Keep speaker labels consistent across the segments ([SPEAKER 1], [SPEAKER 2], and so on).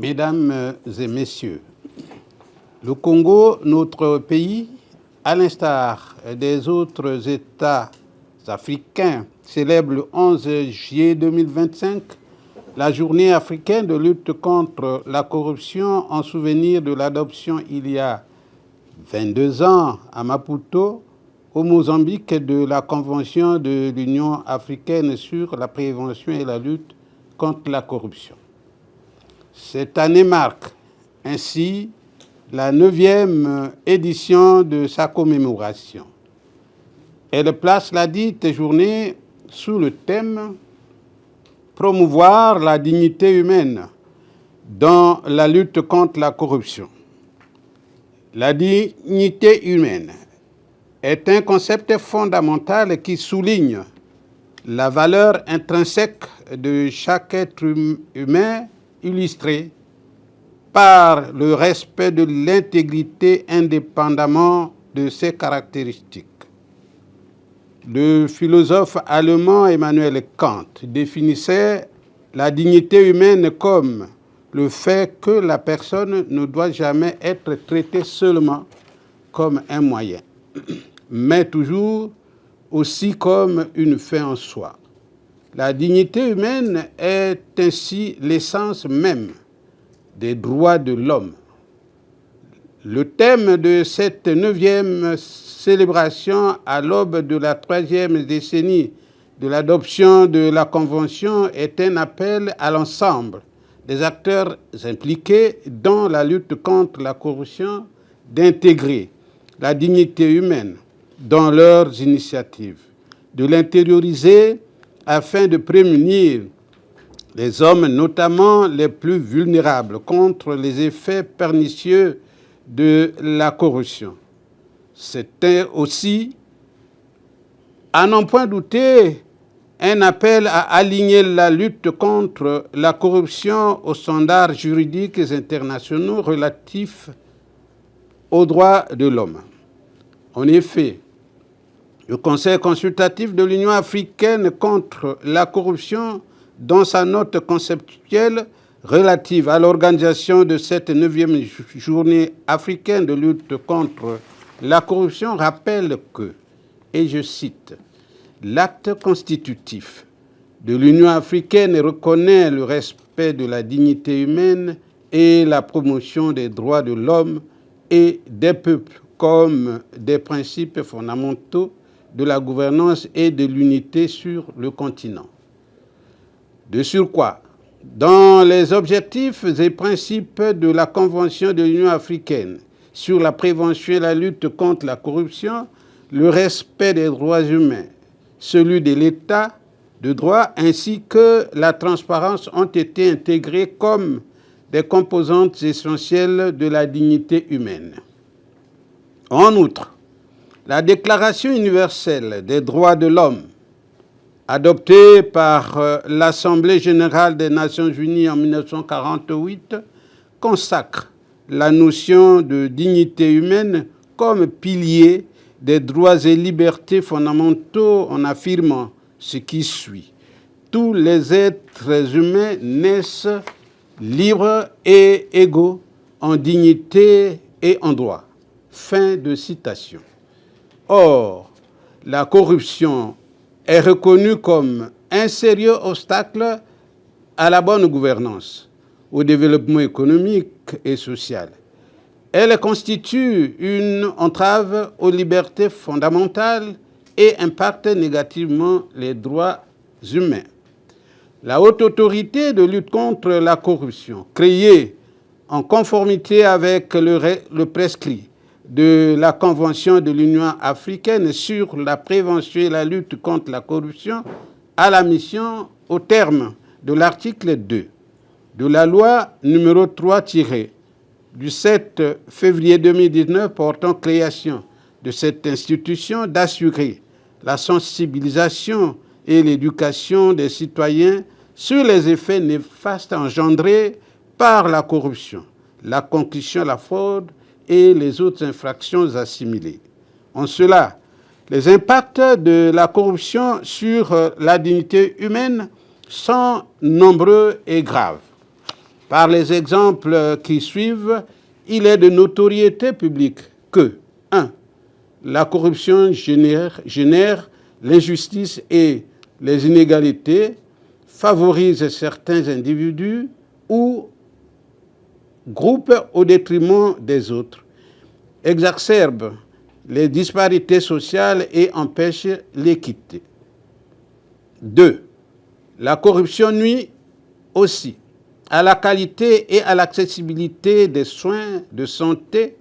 [SPEAKER 1] Mesdames et messieurs, le Congo, notre pays, à l'instar des autres États africains, célèbre le 11 juillet 2025 la journée africaine de lutte contre la corruption en souvenir de l'adoption il y a 22 ans à Maputo, au Mozambique, de la Convention de l'Union africaine sur la prévention et la lutte contre la corruption. Cette année marque ainsi la 9e édition de sa commémoration. Elle place la dite journée sous le thème « Promouvoir la dignité humaine dans la lutte contre la corruption ». La dignité humaine est un concept fondamental qui souligne la valeur intrinsèque de chaque être humain illustré par le respect de l'intégrité indépendamment de ses caractéristiques. Le philosophe allemand Emmanuel Kant définissait la dignité humaine comme le fait que la personne ne doit jamais être traitée seulement comme un moyen, mais toujours aussi comme une fin en soi. La dignité humaine est ainsi l'essence même des droits de l'homme. Le thème de cette 9e célébration à l'aube de la 3e décennie de l'adoption de la Convention est un appel à l'ensemble des acteurs impliqués dans la lutte contre la corruption d'intégrer la dignité humaine dans leurs initiatives, de l'intérioriser afin de prémunir les hommes, notamment les plus vulnérables, contre les effets pernicieux de la corruption. C'était aussi, à n'en point douter, un appel à aligner la lutte contre la corruption aux standards juridiques internationaux relatifs aux droits de l'homme. En effet, le Conseil consultatif de l'Union africaine contre la corruption, dans sa note conceptuelle relative à l'organisation de cette 9e journée africaine de lutte contre la corruption, rappelle que, et je cite, « l'acte constitutif de l'Union africaine reconnaît le respect de la dignité humaine et la promotion des droits de l'homme et des peuples comme des principes fondamentaux de la gouvernance et de l'unité sur le continent. De surcroît, dans les objectifs et principes de la Convention de l'Union africaine sur la prévention et la lutte contre la corruption, le respect des droits humains, celui de l'État de droit ainsi que la transparence ont été intégrés comme des composantes essentielles de la dignité humaine. En outre, la Déclaration universelle des droits de l'homme, adoptée par l'Assemblée générale des Nations unies en 1948, consacre la notion de dignité humaine comme pilier des droits et libertés fondamentaux en affirmant ce qui suit. Tous les êtres humains naissent libres et égaux en dignité et en droit. Fin de citation. Or, la corruption est reconnue comme un sérieux obstacle à la bonne gouvernance, au développement économique et social. Elle constitue une entrave aux libertés fondamentales et impacte négativement les droits humains. La Haute Autorité de lutte contre la corruption, créée en conformité avec le prescrit de la Convention de l'Union africaine sur la prévention et la lutte contre la corruption, a la mission, au terme de l'article 2 de la loi numéro 3 du 7 février 2019 portant création de cette institution, d'assurer la sensibilisation et l'éducation des citoyens sur les effets néfastes engendrés par la corruption, la concussion, la fraude et les autres infractions assimilées. En cela, les impacts de la corruption sur la dignité humaine sont nombreux et graves. Par les exemples qui suivent, il est de notoriété publique que 1. La corruption génère l'injustice et les inégalités, favorise certains individus ou groupes au détriment des autres, exacerbe les disparités sociales et empêche l'équité. 2. La corruption nuit aussi à la qualité et à l'accessibilité des soins de santé,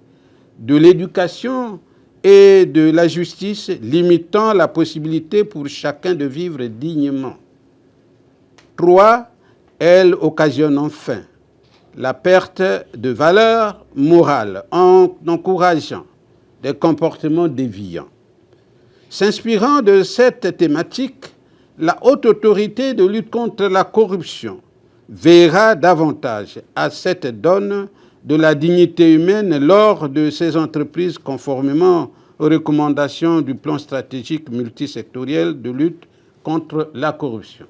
[SPEAKER 1] de l'éducation et de la justice, limitant la possibilité pour chacun de vivre dignement. 3. Elle occasionne enfin la perte de valeur morale en encourageant des comportements déviants. S'inspirant de cette thématique, la Haute Autorité de lutte contre la corruption veillera davantage à cette donne de la dignité humaine lors de ces entreprises conformément aux recommandations du plan stratégique multisectoriel de lutte contre la corruption.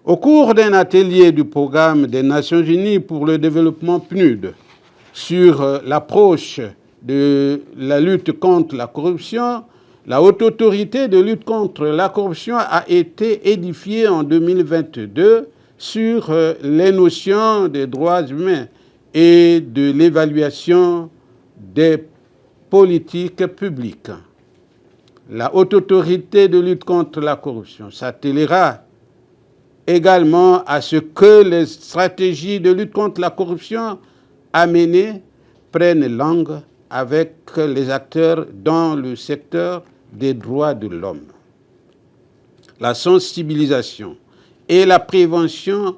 [SPEAKER 1] Au cours d'un atelier du programme des Nations Unies pour le développement PNUD sur l'approche de la lutte contre la corruption, la Haute Autorité de lutte contre la corruption a été édifiée en 2022 sur les notions des droits humains et de l'évaluation des politiques publiques. La Haute Autorité de lutte contre la corruption s'attellera également à ce que les stratégies de lutte contre la corruption à mener prennent langue avec les acteurs dans le secteur des droits de l'homme. La sensibilisation et la prévention,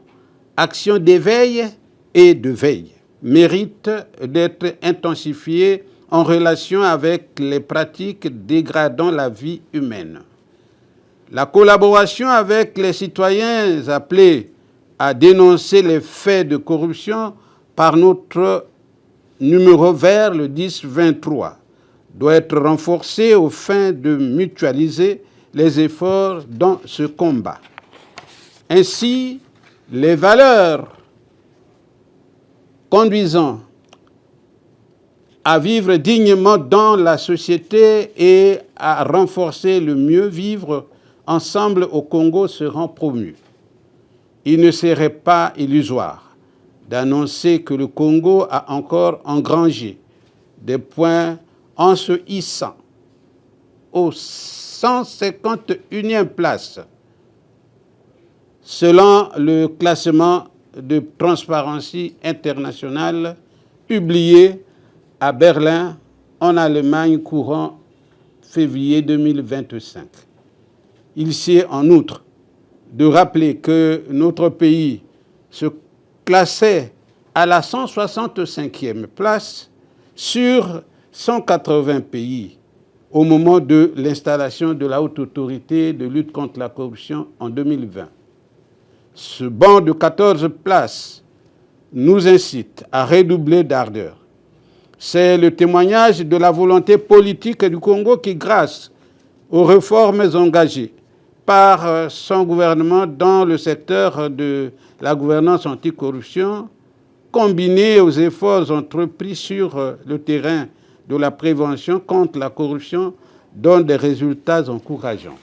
[SPEAKER 1] actions d'éveil et de veille, méritent d'être intensifiées en relation avec les pratiques dégradant la vie humaine. La collaboration avec les citoyens appelés à dénoncer les faits de corruption par notre numéro vert, le 1023, doit être renforcée aux fins de mutualiser les efforts dans ce combat. Ainsi, les valeurs conduisant à vivre dignement dans la société et à renforcer le mieux vivre ensemble au Congo seront promus. Il ne serait pas illusoire d'annoncer que le Congo a encore engrangé des points en se hissant aux 151e place selon le classement de Transparency International publié à Berlin, en Allemagne, courant février 2025. Il sied en outre de rappeler que notre pays se classait à la 165e place sur 180 pays au moment de l'installation de la Haute Autorité de lutte contre la corruption en 2020. Ce bond de 14 places nous incite à redoubler d'ardeur. C'est le témoignage de la volonté politique du Congo qui, grâce aux réformes engagées par son gouvernement dans le secteur de la gouvernance anticorruption, combiné aux efforts entrepris sur le terrain de la prévention contre la corruption, donne des résultats encourageants.